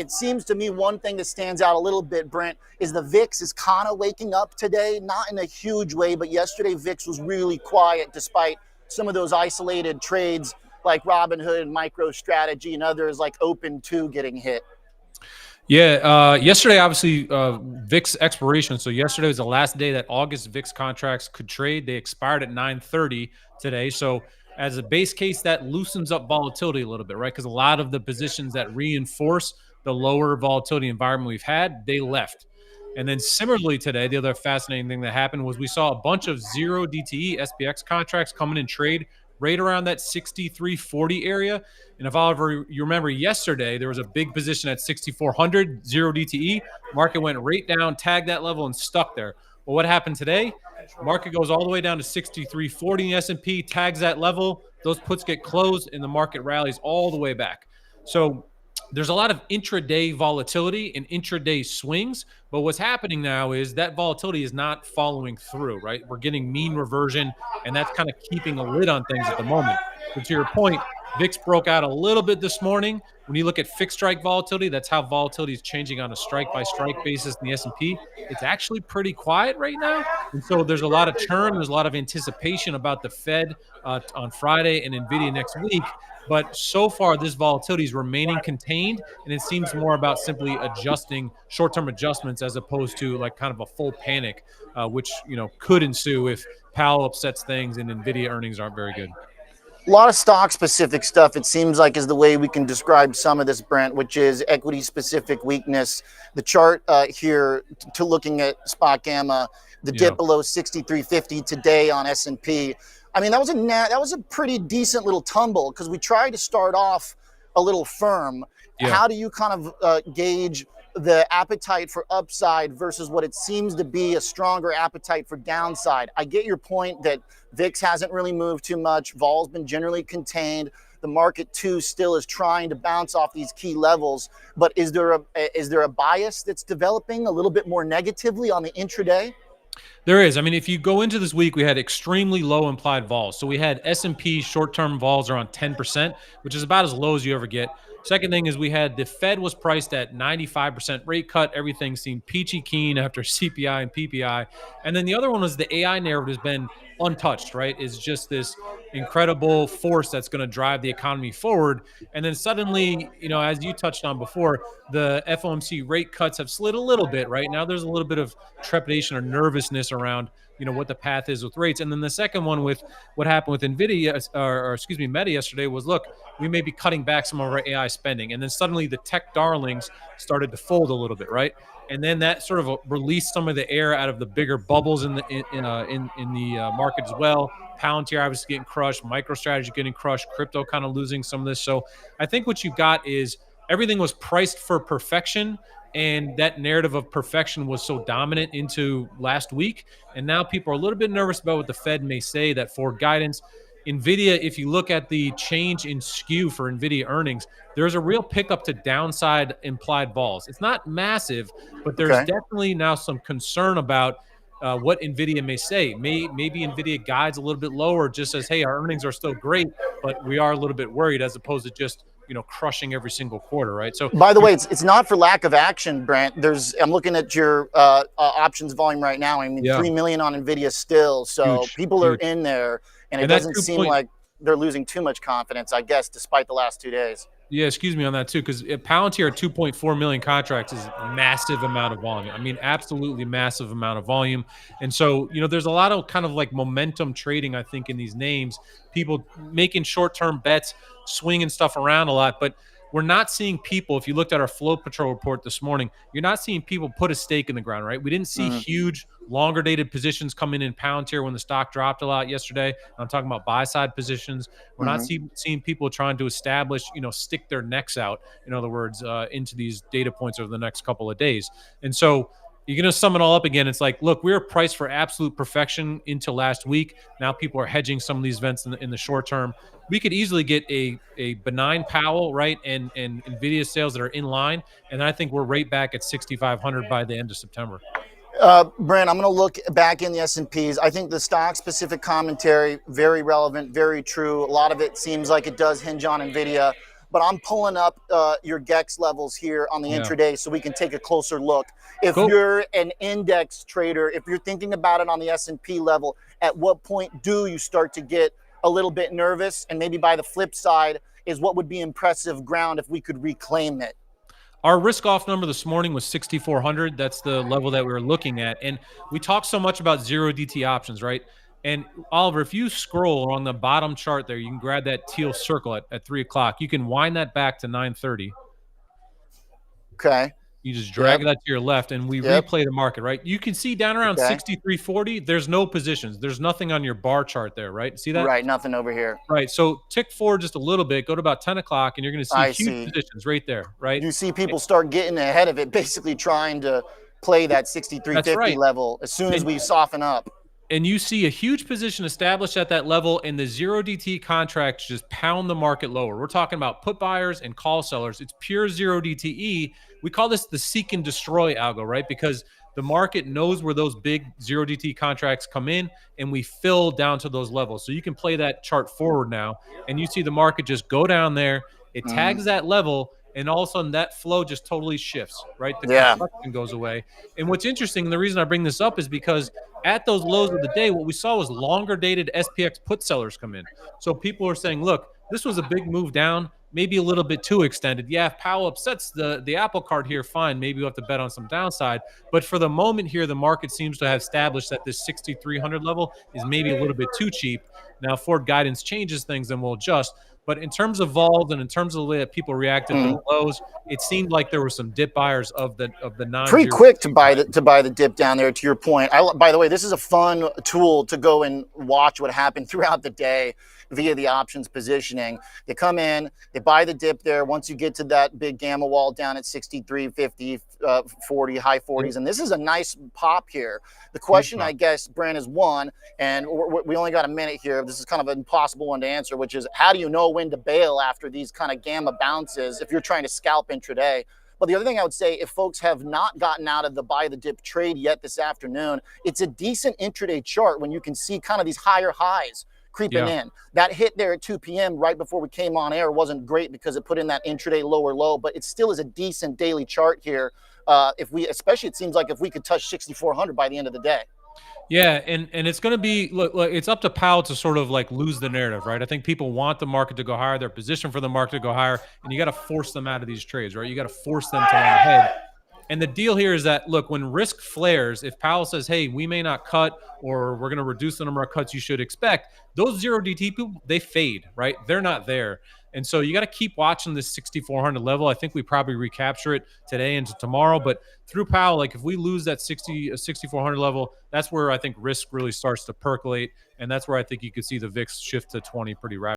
It seems to me one thing that stands out a little bit, Brent, is the VIX is kind of waking up today, not in a huge way, but yesterday VIX was really quiet despite some of those isolated trades like Robinhood and MicroStrategy and others like Open2 getting hit. Yeah, yesterday, obviously, VIX expiration. So yesterday was the last day that August VIX contracts could trade. They expired at 9:30 today. So as a base case, that loosens up volatility a little bit, right? Because a lot of the positions that reinforce the lower volatility environment we've had, they left. And then similarly today, the other fascinating thing that happened was we saw a bunch of zero DTE SPX contracts coming in trade right around that 63.40 area. And if Oliver, you remember yesterday, there was a big position at 6,400, zero DTE. Market went right down, tagged that level, and stuck there. Well, what happened today? Market goes all the way down to 63.40 in the S&P, tags that level. Those puts get closed, and the market rallies all the way back. So there's a lot of intraday volatility and intraday swings, but what's happening now is that volatility is not following through, right? We're getting mean reversion, and that's kind of keeping a lid on things at the moment. But to your point, VIX broke out a little bit this morning. When you look at fixed strike volatility, that's how volatility is changing on a strike-by-strike basis in the S&P. It's actually pretty quiet right now, and so there's a lot of churn. There's a lot of anticipation about the Fed on Friday and NVIDIA next week. But so far, this volatility is remaining contained, and it seems more about simply adjusting short-term adjustments as opposed to like kind of a full panic, which could ensue if Powell upsets things and NVIDIA earnings aren't very good. A lot of stock-specific stuff, it seems like, is the way we can describe some of this, Brent, which is equity-specific weakness. The chart here, to looking at SpotGamma, the dip below 63.50 today on S&P. I mean, that was a pretty decent little tumble because we tried to start off a little firm. Yeah. How do you kind of gauge the appetite for upside versus what it seems to be a stronger appetite for downside? I get your point that VIX hasn't really moved too much. Vol's been generally contained. The market too still is trying to bounce off these key levels. But is there a bias that's developing a little bit more negatively on the intraday? There is. I mean, if you go into this week, we had extremely low implied vols. So we had S&P short-term vols around 10%, which is about as low as you ever get. Second thing is we had the Fed was priced at 95% rate cut. Everything seemed peachy keen after CPI and PPI. And then the other one was the AI narrative has been untouched, right? It's just this incredible force that's going to drive the economy forward. And then suddenly, as you touched on before, the FOMC rate cuts have slid a little bit, right? Now there's a little bit of trepidation or nervousness around what the path is with rates. And then the second one with what happened with NVIDIA, or excuse me, Meta yesterday was, look, we may be cutting back some of our AI spending. And then suddenly the tech darlings started to fold a little bit, right? And then that sort of released some of the air out of the bigger bubbles in the market as well. Palantir obviously getting crushed, MicroStrategy getting crushed, crypto kind of losing some of this. So I think what you got is everything was priced for perfection, and that narrative of perfection was so dominant into last week. And now people are a little bit nervous about what the Fed may say, that forward guidance. NVIDIA, if you look at the change in skew for NVIDIA earnings, there's a real pickup to downside implied vols. It's not massive, but there's definitely now some concern about what NVIDIA may say. Maybe NVIDIA guides a little bit lower, just says, hey, our earnings are still great, but we are a little bit worried, as opposed to just crushing every single quarter, right? So, by the way, it's not for lack of action, Brent. I'm looking at your options volume right now. I mean, 3 million on NVIDIA still. So people are in there, and it doesn't seem like they're losing too much confidence, I guess, despite the last 2 days. Yeah, excuse me on that too, because Palantir at 2.4 million contracts is a massive amount of volume. I mean, absolutely massive amount of volume. And so, there's a lot of kind of like momentum trading, I think, in these names. People making short-term bets, swinging stuff around a lot, but we're not seeing people, if you looked at our Float Patrol report this morning, you're not seeing people put a stake in the ground, right? We didn't see huge, longer dated positions come in Palantir when the stock dropped a lot yesterday. I'm talking about buy side positions. We're not seeing people trying to establish, stick their necks out, in other words, into these data points over the next couple of days. And so you're going to sum it all up again. It's like, look, we were priced for absolute perfection until last week. Now people are hedging some of these events in the short term. We could easily get a benign Powell, right, and NVIDIA sales that are in line. And I think we're right back at 6,500 by the end of September. Brent, I'm going to look back in the S&Ps. I think the stock-specific commentary, very relevant, very true. A lot of it seems like it does hinge on NVIDIA. but I'm pulling up your GEX levels here on the Yeah. intraday so we can take a closer look. If Cool. you're an index trader, if you're thinking about it on the S&P level, at what point do you start to get a little bit nervous? And maybe by the flip side is what would be impressive ground if we could reclaim it? Our risk off number this morning was 6,400. That's the level that we were looking at. And we talk so much about zero DT options, right? And Oliver, if you scroll along the bottom chart there, you can grab that teal circle at 3 o'clock. You can wind that back to 9:30. Okay. You just drag Yep. that to your left, and we Yep. replay the market, right? You can see down around Okay. 63.40. There's no positions. There's nothing on your bar chart there, right? See that? Right. Nothing over here. Right. So tick forward just a little bit, go to about 10 o'clock, and you're going to see I huge see. positions right there, right? You see people start getting ahead of it, basically trying to play that 63.50 right. level as soon as we soften up. And you see a huge position established at that level, and the zero DT contracts just pound the market lower. We're talking about put buyers and call sellers. It's pure zero DTE. We call this the seek and destroy algo, right? Because the market knows where those big zero DT contracts come in, and we fill down to those levels. So you can play that chart forward now, and you see the market just go down there. It tags that level, and all of a sudden that flow just totally shifts, right? The construction goes away. And what's interesting, and the reason I bring this up is because at those lows of the day, what we saw was longer dated SPX put sellers come in. So people are saying, look, this was a big move down, maybe a little bit too extended. Yeah, if Powell upsets the apple cart here, fine. Maybe we'll have to bet on some downside. But for the moment here, the market seems to have established that this 6,300 level is maybe a little bit too cheap. Now, if forward guidance changes things, then we'll adjust. But in terms of vols and in terms of the way that people reacted to the lows, it seemed like there were some dip buyers of the non. Pretty quick to buy the dip down there. To your point, by the way, this is a fun tool to go and watch what happened throughout the day via the options positioning. They come in, they buy the dip there. Once you get to that big gamma wall down at 63.50, 40, high 40s, and this is a nice pop here. The question, I guess, Brent, is one, and we only got a minute here. This is kind of an impossible one to answer, which is how do you know when to bail after these kind of gamma bounces if you're trying to scalp intraday? But the other thing I would say, if folks have not gotten out of the buy the dip trade yet this afternoon, it's a decent intraday chart when you can see kind of these higher highs creeping in. That hit there at 2 p.m. right before we came on air wasn't great because it put in that intraday lower low, but it still is a decent daily chart here. Especially it seems like if we could touch 6,400 by the end of the day. Yeah, and it's going to be look, it's up to Powell to sort of like lose the narrative, right? I think people want the market to go higher, they're positioned for the market to go higher, and you got to force them out of these trades, right? You got to force them to run ahead. And the deal here is that, look, when risk flares, if Powell says, hey, we may not cut or we're going to reduce the number of cuts you should expect, those zero DT people, they fade, right? They're not there. And so you got to keep watching this 6,400 level. I think we probably recapture it today into tomorrow. But through Powell, like if we lose that 6,400 level, that's where I think risk really starts to percolate. And that's where I think you could see the VIX shift to 20 pretty rapidly.